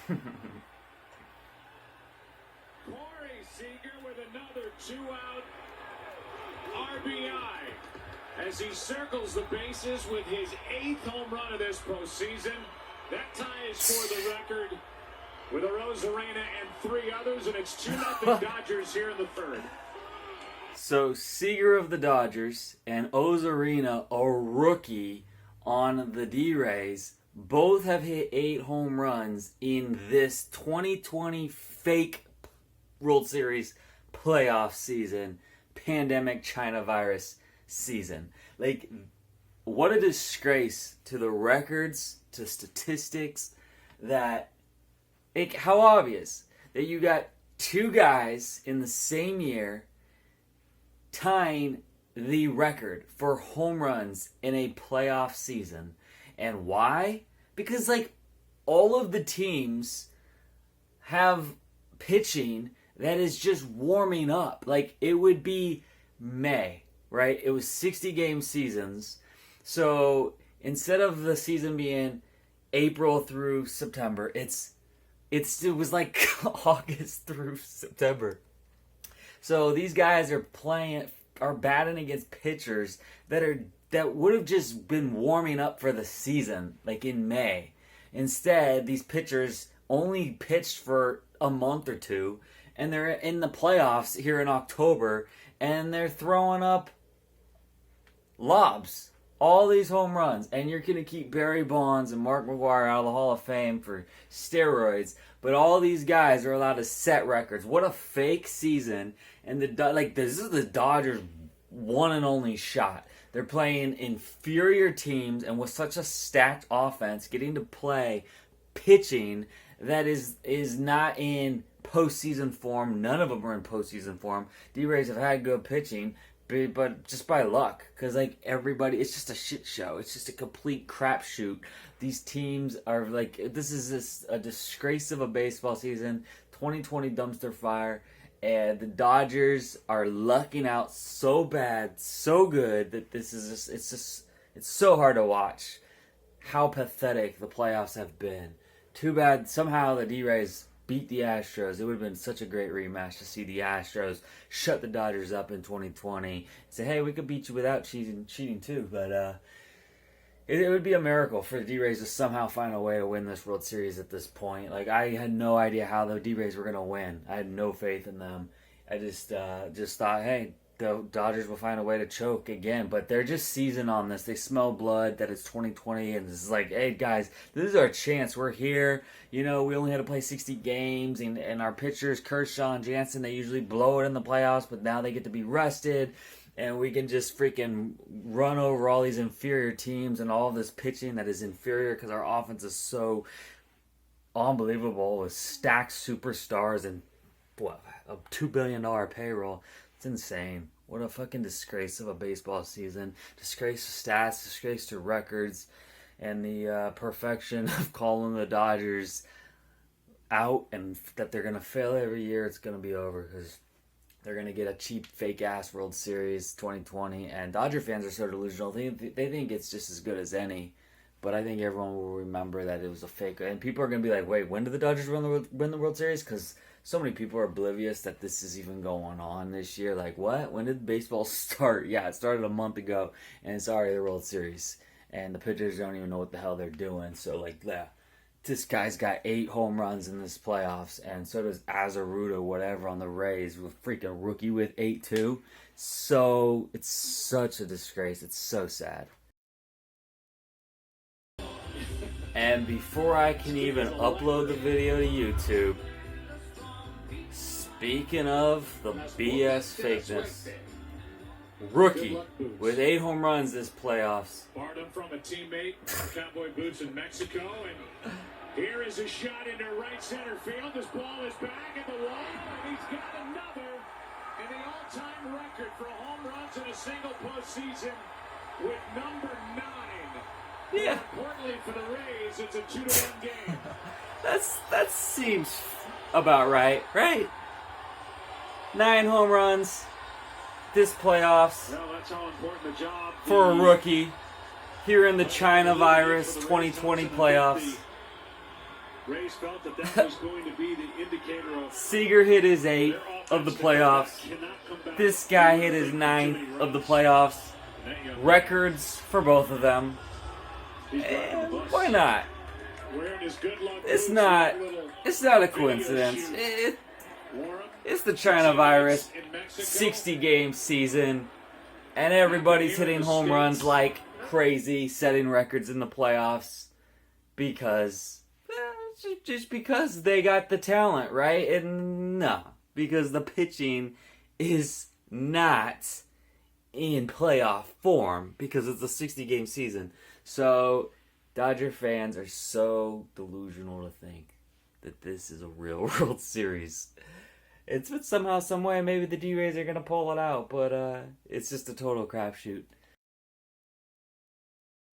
Corey Seager with another 2-out RBI as he circles the bases with his 8th home run of this postseason. That tie is for the record with a Rosarena and 3 others, and it's 2-0 Dodgers here in the 3rd. So Seager of the Dodgers and Ozarena, a rookie on the D-Rays, both have hit 8 home runs in this 2020 fake World Series playoff season, pandemic China virus season. Like, what a disgrace to the records, to statistics, that, like, how obvious that you got 2 guys in the same year tying the record for home runs in a playoff season. And why? Because, like, all of the teams have pitching that is just warming up. Like, it would be May, right? It was 60-game seasons. So instead of the season being April through September, it was like August through September. So these guys are batting against pitchers that would have just been warming up for the season, like in May. Instead, these pitchers only pitched for a month or 2, and they're in the playoffs here in October, and they're throwing up lobs. All these home runs, and you're going to keep Barry Bonds and Mark McGwire out of the Hall of Fame for steroids, but all these guys are allowed to set records. What a fake season. And this is the Dodgers' one and only shot. They're playing inferior teams, and with such a stacked offense, getting to play pitching that is not in postseason form. None of them are in postseason form. D-Rays have had good pitching, but just by luck, because like everybody, it's just a shit show. It's just a complete crapshoot. These teams are like, this is just a disgrace of a baseball season. 2020 dumpster fire, and the Dodgers are lucking out so bad, so good that this is it's so hard to watch. How pathetic the playoffs have been. Too bad somehow the D-Rays beat the Astros. It would have been such a great rematch to see the Astros shut the Dodgers up in 2020 and say, hey, we could beat you without cheating too. But it would be a miracle for the D-Rays to somehow find a way to win this World Series at this point. Like, I had no idea how the D-Rays were going to win. I had no faith in them. I just thought, hey, the Dodgers will find a way to choke again, but they're just seasoned on this. They smell blood that it's 2020, and it's like, hey guys, this is our chance. We're here. You know, we only had to play 60 games, and our pitchers, Kershaw and Jansen, they usually blow it in the playoffs, but now they get to be rested, and we can just freaking run over all these inferior teams and all this pitching that is inferior because our offense is so unbelievable with stacked superstars and a $2 billion payroll. It's insane. What a fucking disgrace of a baseball season. Disgrace to stats, disgrace to records, and the perfection of calling the Dodgers out and that they're going to fail every year. It's going to be over because they're going to get a cheap, fake-ass World Series 2020. And Dodger fans are so delusional. They think it's just as good as any. But I think everyone will remember that it was a fake. And people are going to be like, wait, when did the Dodgers win the World Series? Because so many people are oblivious that this is even going on this year. Like, what? When did baseball start? Yeah, it started a month ago, and it's already the World Series. And the pitchers don't even know what the hell they're doing. So, like, yeah, this guy's got 8 home runs in this playoffs, and so does Azaruda, whatever, on the Rays, with freaking rookie with 8 too. So, it's such a disgrace. It's so sad. And before I can even upload the video to YouTube, speaking of the BS fakeness, rookie with 8 home runs this playoffs. Barred him from a teammate, cowboy boots in Mexico, and here is a shot into right center field. This ball is back at the wall, and he's got another, and the all-time record for home runs in a single postseason with number 9. Yeah. Importantly for the Rays, it's a 2-1 game. That seems about right? 9 home runs this playoffs. Well, that's how important the job for a rookie here in the China virus 2020 playoffs. Rays felt that was going to be the indicator of Seager hit his 8th of the playoffs. This guy hit his 9th of the playoffs. Records for both of them. And why not? It's not a coincidence. It's the China virus 60-game season, and everybody's hitting home runs like crazy, setting records in the playoffs because just because they got the talent, right? And no, because the pitching is not in playoff form because it's a 60-game season. So Dodger fans are so delusional to think that this is a real World Series. It's somehow, some way, maybe the D-Rays are going to pull it out, but it's just a total crapshoot.